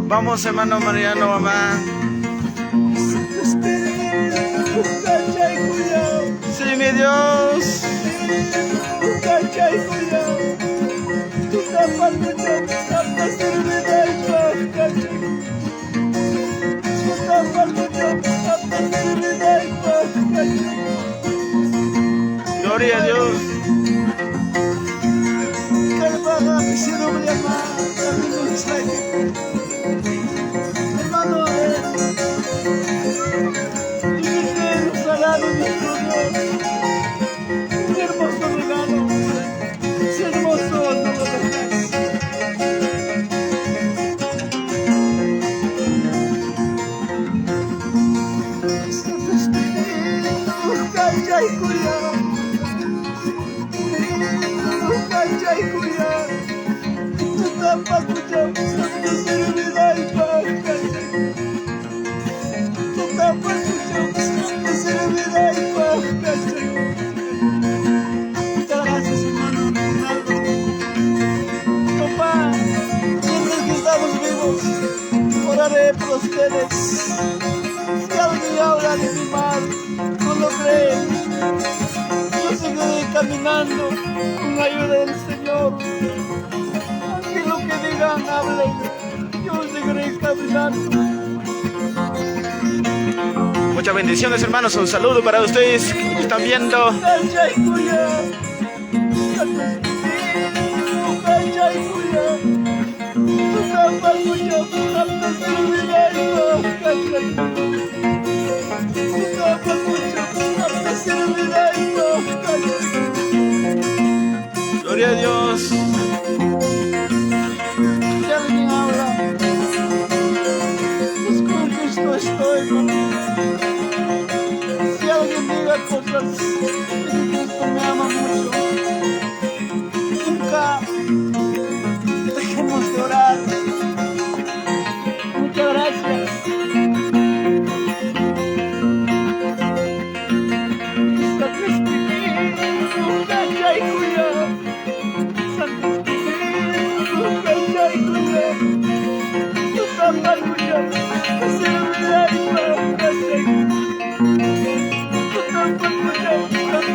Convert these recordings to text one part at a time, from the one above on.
Vamos, hermano Mariano, mamá. Sí, mi Dios. Gloria a Dios. Hermano, regalo, nuestro Dios. Un hermoso regalo. Es hermoso, no lo dejes. Santo Espíritu, calla y cuida. Calla y cuida. Tu tapa, cuya, santo servidor y paz. Tu tapa, cuya, santo servidor y paz. Muchas gracias, hermano Ronaldo. Papá, mientras que estamos vivos, oraré por ustedes. Si alguien habla de mi mal, no lo creen. Yo seguiré caminando con la ayuda del Señor. Aunque lo que digan, hablen, yo seguiré caminando. Muchas bendiciones, hermanos. Un saludo para ustedes que están viendo. Gloria a Dios. Si alguien habla, pues con Cristo estoy conmigo. Si alguien diga cosas, Cristo me ama mucho. Nunca dejemos de orar. Muchas gracias. Santo Espíritu, calla y cuida. Santo Espíritu, calla y cuida. Tu tapa cuya, que se olvida y calla y tu tapa cuya,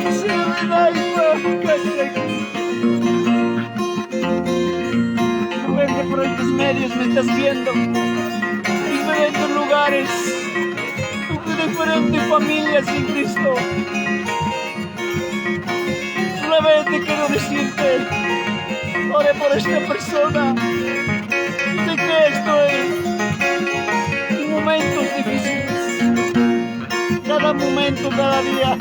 que se olvida y calla y repente por estos medios me estás viendo en diferentes lugares, en diferentes familias en Cristo. Solamente quiero decirte, ore por esta persona. Sé que estoy en momentos difíciles, cada momento, cada día.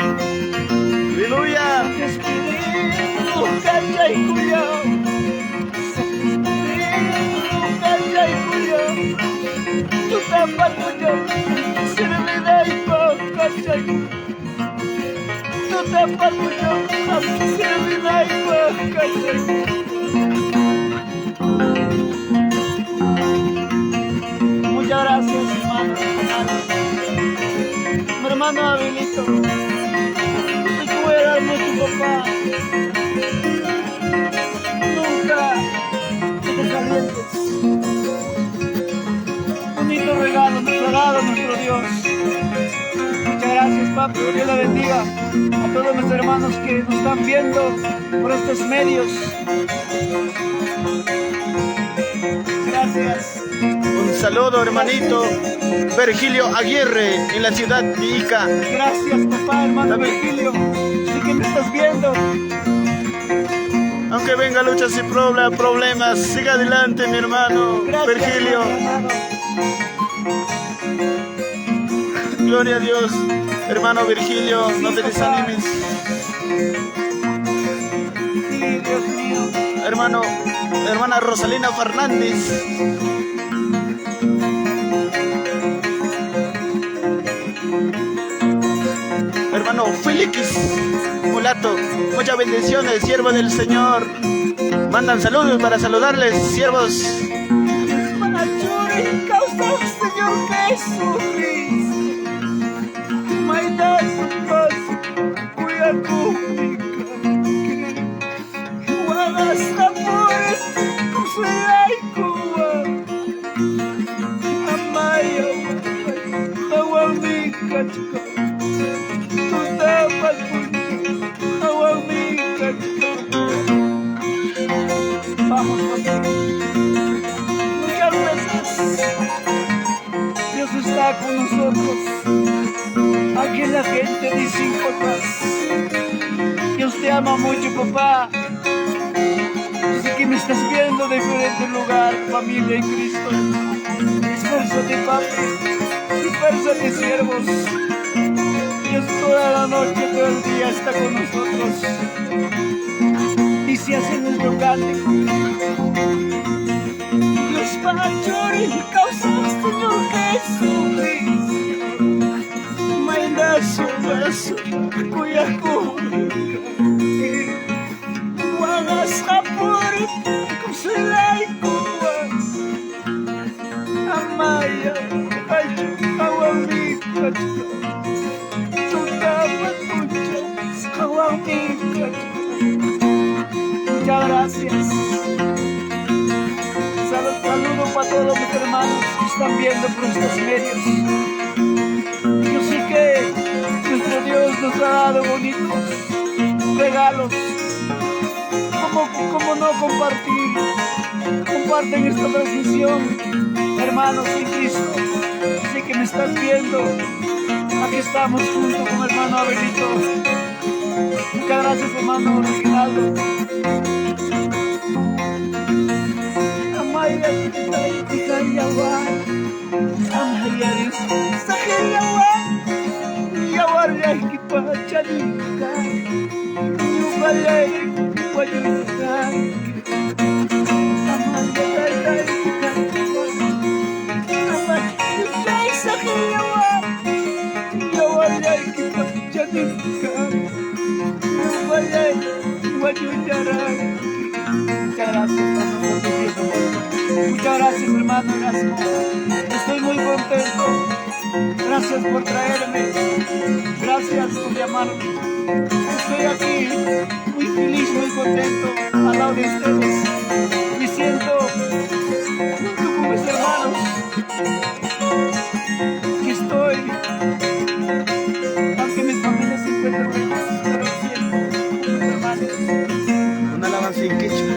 Aleluya. Espíritu, calla y cuida. Calla y cuida. Tu tapa tuya, servidor y paz, calla y cuida. Tu tapa tuya, servidor y paz, calla y cuida. Muchas gracias, hermano. Mi hermano Abelito, te cuidas mucho, papá. Nunca te desalientes. Bonito regalo nuestro Dios. Muchas gracias, papi. Que Dios la bendiga a todos nuestros hermanos que nos están viendo por estos medios. Gracias. Un saludo, hermanito Virgilio Aguirre, en la ciudad de Ica. Gracias, papá, hermano Virgilio. Sí que me estás viendo. Aunque venga luchas y problemas, siga adelante, mi hermano Gracias, Virgilio. hermano. Gloria a Dios. Hermano Virgilio, no te desanimes. Sí, Dios mío. Hermana Rosalina Fernández. Hermano Félix Mulato, muchas bendiciones, siervo del Señor. Mandan saludos para saludarles, siervos. Manachuri, causa Señor Jesucristo. Maida Supas, Cuyacumica. Guadastapore, Kusulay Kuwa. Amaya, Hawamika Chika. Tudapat Punja, Hawamika Chika. Vamos contigo. Muchas veces Dios está con nosotros. Aquí la gente dice sin papás. Dios te ama mucho, papá. Yo sé que me estás viendo de diferente lugar, familia en Cristo. Esfuérzate, papi. Esfuérzate, siervos. Dios toda la noche, todo el día está con nosotros. Y se hace nuestro cántico. Dios para llorar, causa Señor Jesucristo. Maida su beso, cuya cúmica. Guagas apuri, kusilay kuwa. Amaya, ayu, awamika. Tudapat mucha, awamika. Muchas gracias. Saludo para todos mis hermanos que están viendo por estos medios. Yo sé que nuestro Dios nos ha dado bonitos regalos. ¿Cómo no compartir? Comparten esta transmisión, hermanos en Cristo. Sé que me estás viendo. Aquí estamos juntos con hermano Abelito. Muchas gracias, hermano Reginaldo. Amaya, Yawan, Amaya, Sakyawan, Yawarya, Kipachanika, Yubalay, Wayuka, Amaya, Amaya, Sakyawan, Yawarya, Kipachanika, Yubalay, Wayuka. Muchas gracias, muchas gracias, hermano, gracias. Estoy muy contento. Gracias por traerme. Gracias por llamarme. Estoy aquí muy feliz, muy contento al lado de ustedes. Me siento junto con mis hermanos. Aquí estoy. Aunque mis familias se encuentran lejos, pero siento con mis hermanos. Una alabanza en quechua.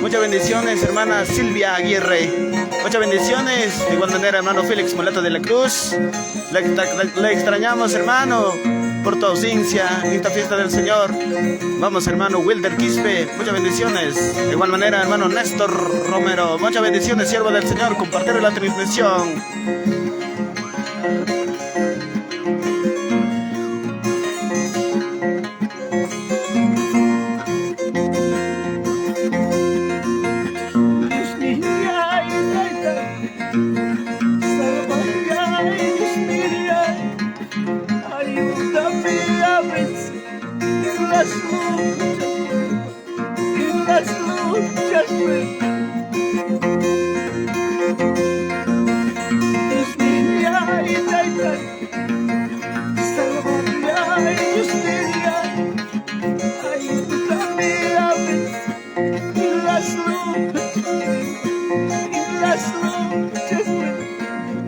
Muchas bendiciones, hermana Silvia Aguirre. Muchas bendiciones. De igual manera, hermano Félix Mulato de la Cruz. Le extrañamos, hermano, por tu ausencia en esta fiesta del Señor. Vamos, hermano Wilder Quispe. Muchas bendiciones. De igual manera, hermano Néstor Romero. Muchas bendiciones, siervo del Señor. Compartir la transmisión.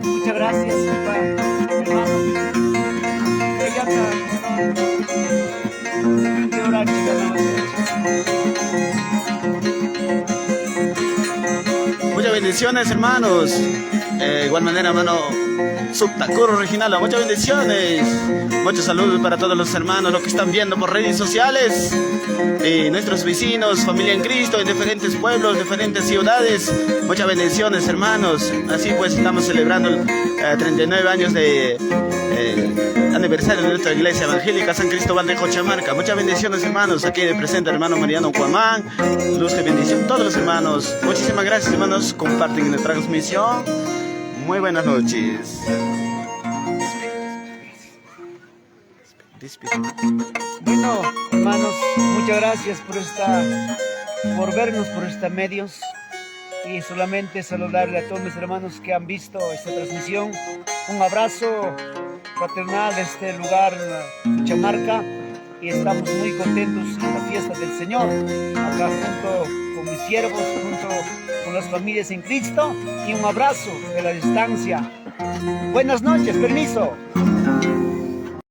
Muchas gracias, papá, hermano. Muchas bendiciones, hermanos. igual manera, hermano Subtacuro Original, muchas bendiciones. Muchos saludos para todos los hermanos, los que están viendo por redes sociales. Nuestros vecinos, familia en Cristo, en diferentes pueblos, diferentes ciudades. Muchas bendiciones, hermanos. Así pues, estamos celebrando 39 años de aniversario de nuestra iglesia evangélica San Cristóbal de Cochamarca. Muchas bendiciones, hermanos. Aquí presente hermano Mariano Cuamán. Luz de bendición todos los hermanos. Muchísimas gracias, hermanos. Comparten en la transmisión. Muy buenas noches. Bueno, hermanos, muchas gracias por vernos por estos medios, y solamente saludarle a todos mis hermanos que han visto esta transmisión. Un abrazo fraternal de este lugar, Cachamarca, y estamos muy contentos en la fiesta del Señor, acá junto con mis siervos, junto con las familias en Cristo, y un abrazo de la distancia. Buenas noches, permiso.